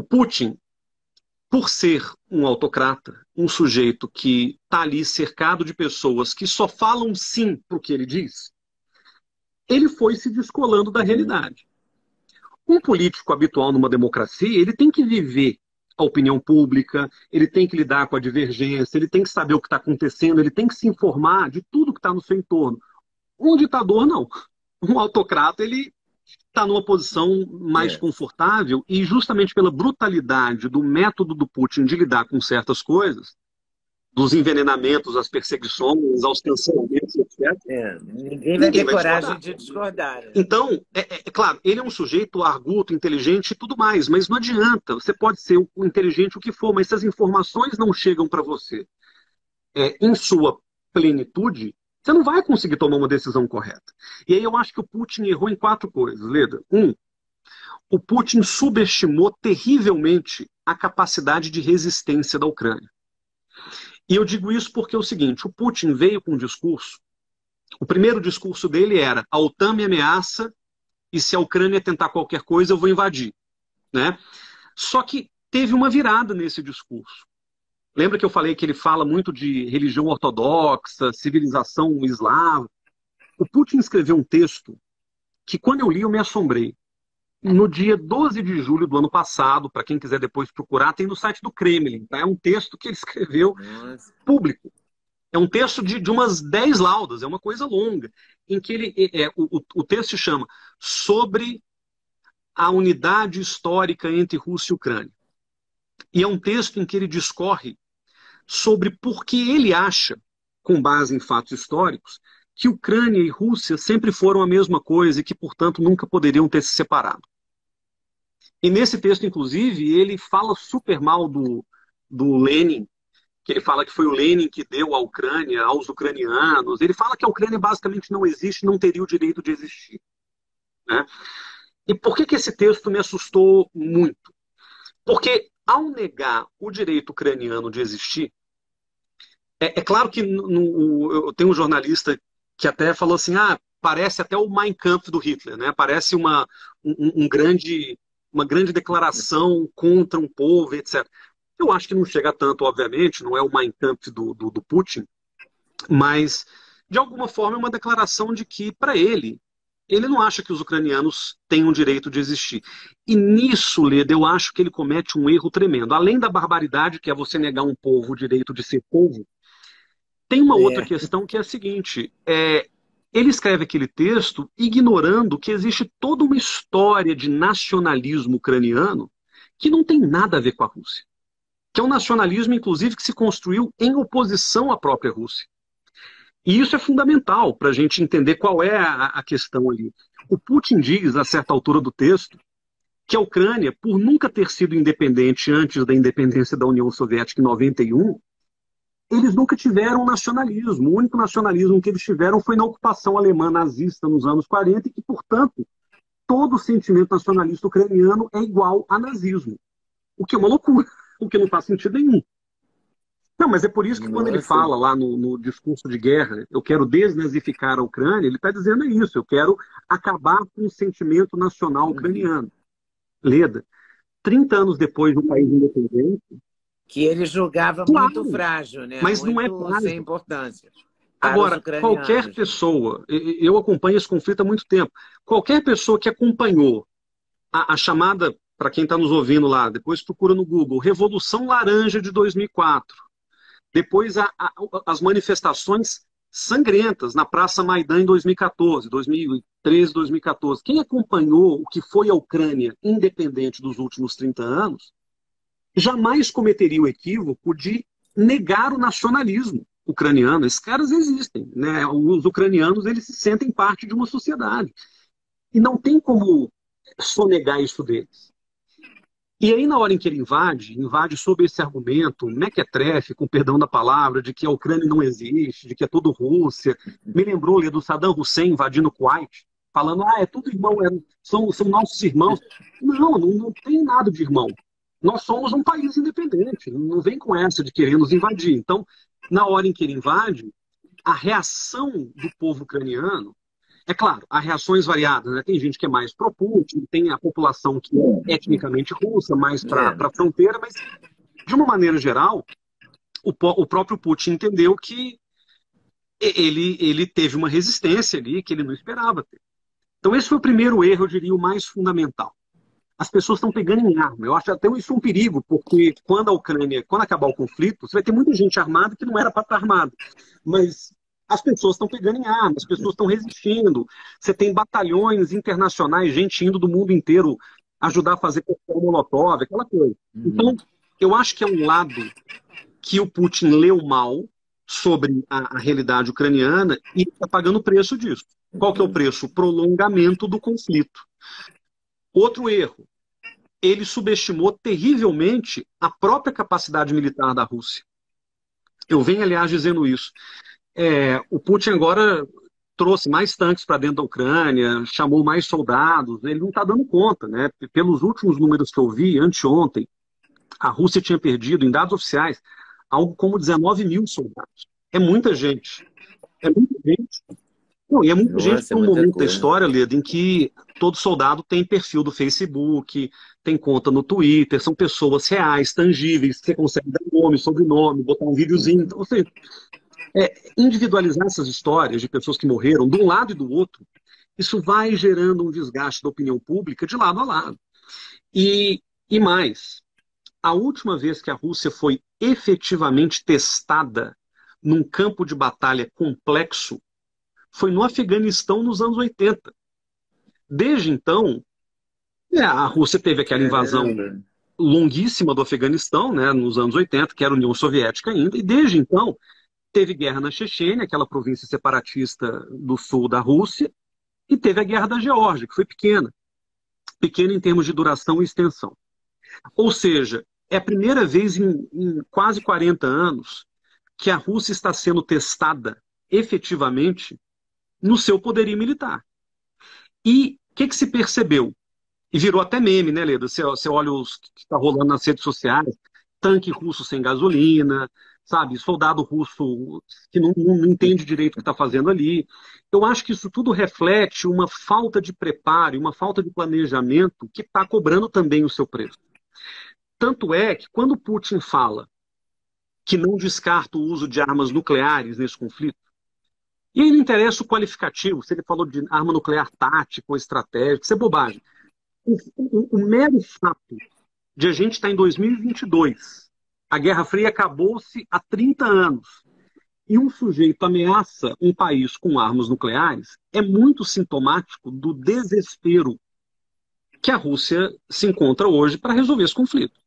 Putin, por ser um autocrata, um sujeito que está ali cercado de pessoas que só falam sim para o que ele diz, ele foi se descolando da Uhum. realidade. Um político habitual numa democracia, ele tem que viver a opinião pública, ele tem que lidar com a divergência, ele tem que saber o que está acontecendo, ele tem que se informar de tudo que está no seu entorno. Um ditador, não. Um autocrata, ele está numa posição mais É. confortável e justamente pela brutalidade do método do Putin de lidar com certas coisas, dos envenenamentos, às perseguições, aos cancelamentos, etc., É, ninguém vai ninguém ter vai coragem discordar. de discordar, né? Então, é claro, ele é um sujeito arguto, inteligente e tudo mais, mas não adianta. Você pode ser o inteligente o que for, mas se as informações não chegam para você em sua plenitude, você não vai conseguir tomar uma decisão correta. E aí eu acho que o Putin errou em quatro coisas, Leda. Um, o Putin subestimou terrivelmente a capacidade de resistência da Ucrânia. E eu digo isso porque é o seguinte, o Putin veio com um discurso, o primeiro discurso dele era: a OTAN me ameaça e se a Ucrânia tentar qualquer coisa, eu vou invadir, né? Só que teve uma virada nesse discurso. Lembra que eu falei que ele fala muito de religião ortodoxa, civilização eslava? O Putin escreveu um texto que, quando eu li, eu me assombrei. No dia 12 de julho do ano passado, para quem quiser depois procurar, tem no site do Kremlin. Tá? É um texto que ele escreveu Nossa. público. É um texto de umas 10 laudas, é uma coisa longa, em que ele, o texto se chama Sobre a unidade histórica entre Rússia e Ucrânia. E é um texto em que ele discorre sobre por que ele acha, com base em fatos históricos, que Ucrânia e Rússia sempre foram a mesma coisa e que, portanto, nunca poderiam ter se separado. E nesse texto, inclusive, ele fala super mal do Lenin, que ele fala que foi o Lenin que deu a Ucrânia aos ucranianos. Ele fala que a Ucrânia basicamente não existe, não teria o direito de existir. Né? E por que esse texto me assustou muito? Porque, ao negar o direito ucraniano de existir, é claro que eu tenho um jornalista que até falou assim, parece até o Mein Kampf do Hitler, né? Parece uma grande declaração contra um povo, etc. Eu acho que não chega tanto, obviamente, não é o Mein Kampf do Putin, mas, de alguma forma, é uma declaração de que, para ele não acha que os ucranianos tenham direito de existir. E nisso, Leda, eu acho que ele comete um erro tremendo. Além da barbaridade, que é você negar a um povo o direito de ser povo, tem uma outra É, questão que é a seguinte: ele escreve aquele texto ignorando que existe toda uma história de nacionalismo ucraniano que não tem nada a ver com a Rússia. Que é um nacionalismo, inclusive, que se construiu em oposição à própria Rússia. E isso é fundamental para a gente entender qual é a questão ali. O Putin diz, a certa altura do texto, que a Ucrânia, por nunca ter sido independente antes da independência da União Soviética em 91, eles nunca tiveram nacionalismo. O único nacionalismo que eles tiveram foi na ocupação alemã nazista nos anos 40 e que, portanto, todo o sentimento nacionalista ucraniano é igual a nazismo. O que é uma loucura, o que não faz sentido nenhum. Não, mas é por isso que quando ele nossa. fala lá no discurso de guerra, eu quero desnazificar a Ucrânia, ele está dizendo isso, eu quero acabar com o sentimento nacional Uhum. ucraniano. Leda, 30 anos depois de um país independente, Que ele julgava muito claro, frágil, né? mas não é Muito sem frágil. importância para os Agora, qualquer ucranianos. pessoa, eu acompanho esse conflito há muito tempo, qualquer pessoa que acompanhou a chamada, para quem está nos ouvindo lá, depois procura no Google, Revolução Laranja de 2004, depois as manifestações sangrentas na Praça Maidan em 2014, 2013, 2014. Quem acompanhou o que foi a Ucrânia independente dos últimos 30 anos, jamais cometeria o equívoco de negar o nacionalismo ucraniano. Esses caras existem, né? Os ucranianos, eles se sentem parte de uma sociedade. E não tem como sonegar isso deles. E aí, na hora em que ele invade sob esse argumento mequetrefe, com perdão da palavra, de que a Ucrânia não existe, de que é tudo Rússia. Me lembrou ali do Saddam Hussein invadindo o Kuwait, falando, é tudo irmão, são nossos irmãos. Não tem nada de irmão. Nós somos um país independente, não vem com essa de querer nos invadir. Então, na hora em que ele invade, a reação do povo ucraniano É claro, há reações variadas, né? Tem gente que é mais pró-Putin, tem a população que é etnicamente russa, mais para a fronteira, mas, de uma maneira geral, o próprio Putin entendeu que ele teve uma resistência ali que ele não esperava ter. Então, esse foi o primeiro erro, eu diria, o mais fundamental. As pessoas estão pegando em arma. Eu acho até isso um perigo, porque quando acabar o conflito, você vai ter muita gente armada que não era para estar armada. Mas as pessoas estão pegando em arma, as pessoas estão resistindo. Você tem batalhões internacionais, gente indo do mundo inteiro ajudar a fazer coquetel Molotov, aquela coisa. Então, eu acho que é um lado que o Putin leu mal sobre a realidade ucraniana e está pagando o preço disso. Qual que é o preço? O prolongamento do conflito. Outro erro, ele subestimou terrivelmente a própria capacidade militar da Rússia. Eu venho, aliás, dizendo isso. O Putin agora trouxe mais tanques para dentro da Ucrânia, chamou mais soldados, ele não está dando conta, né? Pelos últimos números que eu vi, anteontem, a Rússia tinha perdido, em dados oficiais, algo como 19 mil soldados. É muita gente. É muita gente. Não, e é muita gente para um momento da história, Leda, em que todo soldado tem perfil do Facebook, tem conta no Twitter, são pessoas reais, tangíveis, que você consegue dar nome, sobrenome, botar um videozinho. Então, você individualizar essas histórias de pessoas que morreram de um lado e do outro, isso vai gerando um desgaste da opinião pública de lado a lado. E mais, a última vez que a Rússia foi efetivamente testada num campo de batalha complexo foi no Afeganistão nos anos 80. Desde então, a Rússia teve aquela invasão longuíssima do Afeganistão, né, nos anos 80, que era a União Soviética ainda, e desde então teve guerra na Chechênia, aquela província separatista do sul da Rússia, e teve a guerra da Geórgia, que foi pequena. Pequena em termos de duração e extensão. Ou seja, é a primeira vez em quase 40 anos que a Rússia está sendo testada efetivamente no seu poderio militar. E o que se percebeu? E virou até meme, né, Leda? Você olha os que está rolando nas redes sociais, tanque russo sem gasolina, sabe? Soldado russo que não entende direito o que está fazendo ali. Eu acho que isso tudo reflete uma falta de preparo, uma falta de planejamento que está cobrando também o seu preço. Tanto é que quando Putin fala que não descarta o uso de armas nucleares nesse conflito, e aí não interessa o qualificativo, se ele falou de arma nuclear tática ou estratégica, isso é bobagem. O mero fato de a gente estar em 2022, a Guerra Fria acabou-se há 30 anos, e um sujeito ameaça um país com armas nucleares, é muito sintomático do desespero que a Rússia se encontra hoje para resolver esse conflito.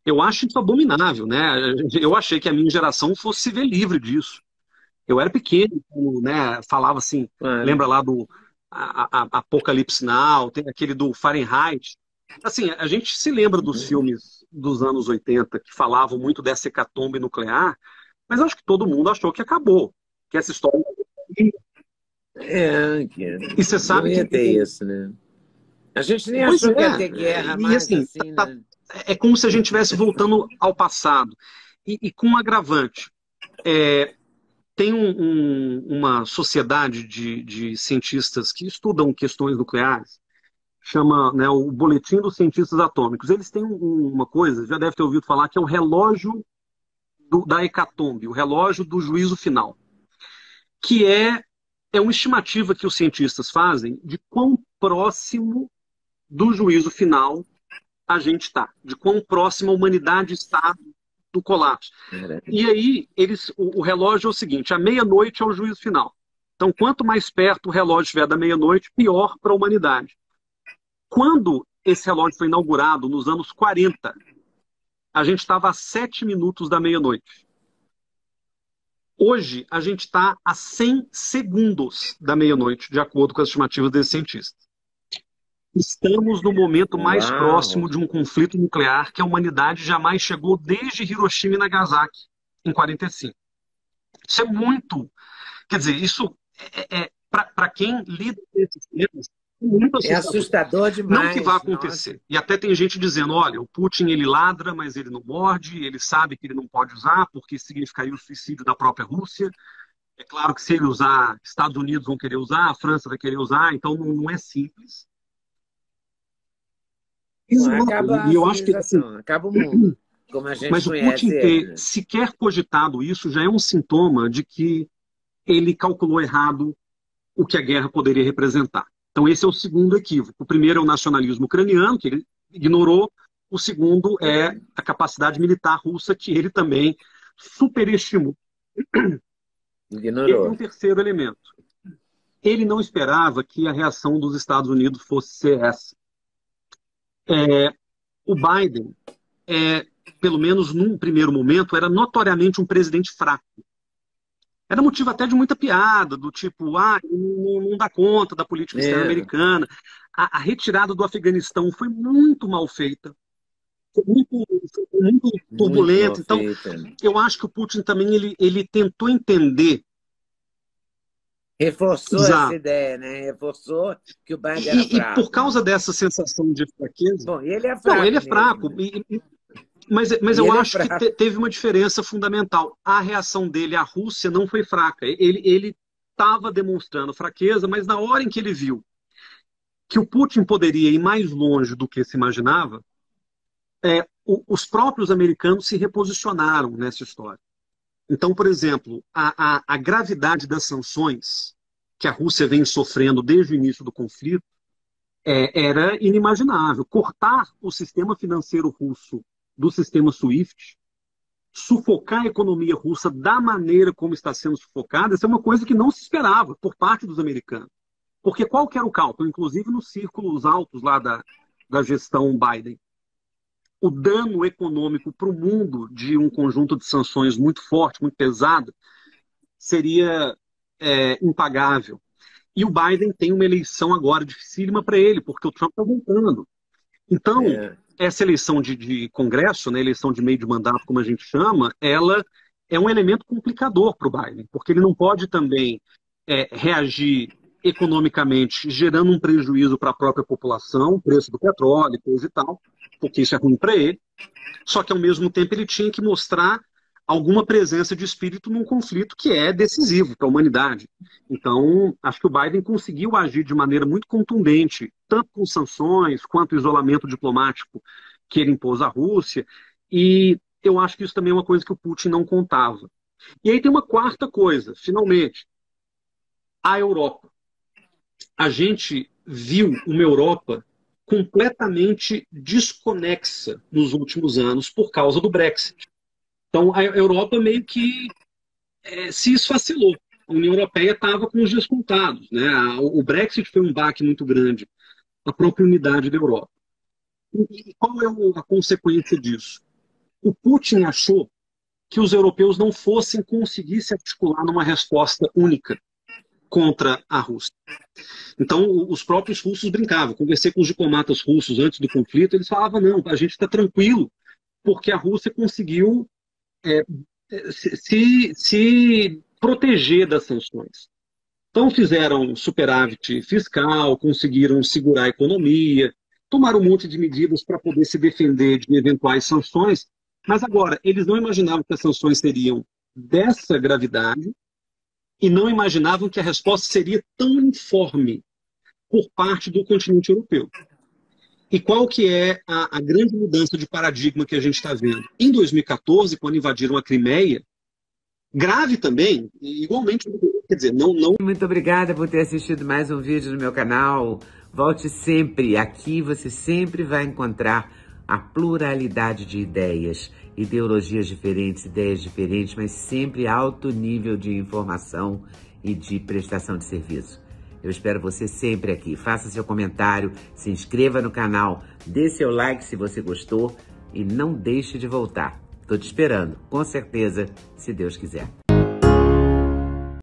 Eu acho isso abominável, né? Eu achei que a minha geração fosse se ver livre disso. Eu era pequeno, né? Falava assim, lembra lá do Apocalipse Now, tem aquele do Fahrenheit. Assim, a gente se lembra dos filmes dos anos 80 que falavam muito dessa hecatombe nuclear, mas acho que todo mundo achou que acabou, que essa história... E você sabe não ia ter isso, né? A gente nem achou que ia ter guerra mais assim, né? É como se a gente estivesse voltando ao passado. E com um agravante. Tem uma sociedade de cientistas que estudam questões nucleares, chama, né, o Boletim dos Cientistas Atômicos. Eles têm uma coisa, já deve ter ouvido falar, que é o relógio da hecatombe, o relógio do juízo final, que é uma estimativa que os cientistas fazem de quão próximo do juízo final a gente está, de quão próxima a humanidade está do colapso. E aí, o relógio é o seguinte, à meia-noite é o juízo final. Então, quanto mais perto o relógio estiver da meia-noite, pior para a humanidade. Quando esse relógio foi inaugurado, nos anos 40, a gente estava a 7 minutos da meia-noite. Hoje, a gente está a 100 segundos da meia-noite, de acordo com as estimativas desses cientistas. Estamos no momento mais próximo de um conflito nuclear que a humanidade jamais chegou desde Hiroshima e Nagasaki, em 45. Isso é muito... Quer dizer, isso para quem lida com esses temas, muito assustador. É assustador demais. Não que vai acontecer. Nossa. E até tem gente dizendo, olha, o Putin ele ladra, mas ele não morde, ele sabe que ele não pode usar, porque significaria o suicídio da própria Rússia. É claro que se ele usar, Estados Unidos vão querer usar, a França vai querer usar, então não é simples. Acaba E a eu acho que assim, civilização, acaba o mundo, como a gente mas o conhece Putin ele, ter né? sequer cogitado isso já é um sintoma de que ele calculou errado o que a guerra poderia representar. Então, esse é o segundo equívoco. O primeiro é o nacionalismo ucraniano, que ele ignorou. O segundo é a capacidade militar russa, que ele também superestimou. E aí tem um Ignorou. terceiro elemento. Ele não esperava que a reação dos Estados Unidos fosse ser essa. O Biden, pelo menos num primeiro momento, era notoriamente um presidente fraco. Era motivo até de muita piada, do tipo, não dá conta da política externa É, americana. A retirada do Afeganistão foi muito mal feita, foi muito muito mal turbulenta. Então, feita. eu acho que o Putin também ele tentou entender, Reforçou essa exato. ideia, né? Reforçou que o Biden era E por fraco, causa né? dessa sensação de fraqueza, Bom, e ele é não, ele fraco é mesmo, fraco, né? mas E eu ele é acho que fraco. teve uma diferença fundamental. A reação dele à Rússia não foi fraca. Ele estava demonstrando fraqueza, mas na hora em que ele viu que o Putin poderia ir mais longe do que se imaginava, os próprios americanos se reposicionaram nessa história. Então, por exemplo, a gravidade das sanções que a Rússia vem sofrendo desde o início do conflito era inimaginável. Cortar o sistema financeiro russo do sistema SWIFT, sufocar a economia russa da maneira como está sendo sufocada, isso é uma coisa que não se esperava por parte dos americanos. Porque qual que era o cálculo? Inclusive nos círculos altos lá da gestão Biden. O dano econômico para o mundo de um conjunto de sanções muito forte, muito pesado, seria impagável. E o Biden tem uma eleição agora dificílima para ele, porque o Trump está voltando. Então, É. essa eleição de Congresso, né, eleição de meio de mandato, como a gente chama, ela é um elemento complicador para o Biden, porque ele não pode também reagir economicamente, gerando um prejuízo para a própria população, preço do petróleo, coisa e tal, porque isso é ruim para ele. Só que, ao mesmo tempo, ele tinha que mostrar alguma presença de espírito num conflito que é decisivo para a humanidade. Então, acho que o Biden conseguiu agir de maneira muito contundente, tanto com sanções quanto isolamento diplomático que ele impôs à Rússia, e eu acho que isso também é uma coisa que o Putin não contava. E aí tem uma quarta coisa, finalmente, a Europa. A gente viu uma Europa completamente desconexa nos últimos anos por causa do Brexit. Então, a Europa meio que se esfacelou. A União Europeia estava com os dias contados, né? O Brexit foi um baque muito grande, a própria unidade da Europa. E qual é a consequência disso? O Putin achou que os europeus não fossem conseguir se articular numa resposta única contra a Rússia. Então, os próprios russos brincavam. Conversei com os diplomatas russos antes do conflito, eles falavam, não, a gente está tranquilo, porque a Rússia conseguiu se proteger das sanções. Então fizeram superávit fiscal, conseguiram segurar a economia, tomaram um monte de medidas para poder se defender de eventuais sanções, mas agora, eles não imaginavam que as sanções seriam dessa gravidade e não imaginavam que a resposta seria tão uniforme por parte do continente europeu. E qual que é a grande mudança de paradigma que a gente está vendo? Em 2014, quando invadiram a Crimeia, grave também, igualmente, quer dizer, não. Muito obrigada por ter assistido mais um vídeo no meu canal. Volte sempre. Aqui você sempre vai encontrar a pluralidade de ideias, ideologias diferentes, ideias diferentes, mas sempre alto nível de informação e de prestação de serviço. Eu espero você sempre aqui. Faça seu comentário, se inscreva no canal, dê seu like se você gostou e não deixe de voltar. Estou te esperando, com certeza, se Deus quiser.